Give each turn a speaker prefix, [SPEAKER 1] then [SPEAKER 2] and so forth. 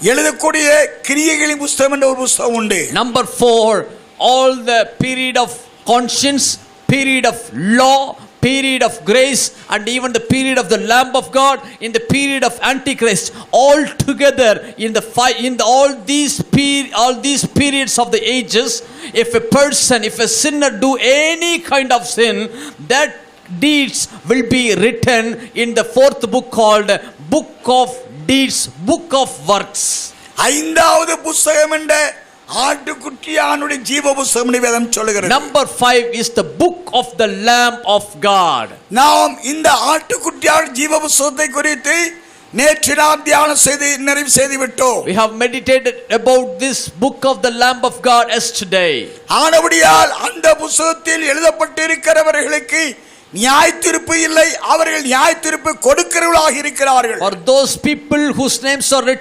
[SPEAKER 1] எழுதக்கூடிய கிரியைகளின் புத்தகம் என்ற ஒரு புத்தகம் உண்டு.
[SPEAKER 2] Number 4, all the period of conscience, period of law, period of grace, and even the period of the Lamb of God, in the period of Antichrist, all together all these periods of the ages, if a sinner do any kind of sin, that deeds will be written in the fourth book called Book of Deeds, Book of Works.
[SPEAKER 1] ஐந்தாவது புத்தகம் என்ற ஆட்டுக்குட்டியானுடைய ஜீவ புத்தகம் வேதம் சொல்லுகிறது.
[SPEAKER 2] Number 5 is the book of the Lamb of God.
[SPEAKER 1] நாம் இந்த ஆட்டுக்குட்டியானுடைய ஜீவ புத்தகத்தை குறித்து நேற்று நாம் தியானம் செய்து நிறைவு செய்து விட்டோம்.
[SPEAKER 2] We have meditated about this book of the Lamb of God yesterday.
[SPEAKER 1] ஆனபடியால் அந்த புத்தகத்தில் எழுதப்பட்டிருக்கிறவர்களுக்கு நியாயத்தீர்ப்பு இல்லை, அவர்கள் நியாயத்தீர்ப்பு கொடுக்கிறவர்களாக இருக்கிறார்கள்.
[SPEAKER 2] For those people whose names are written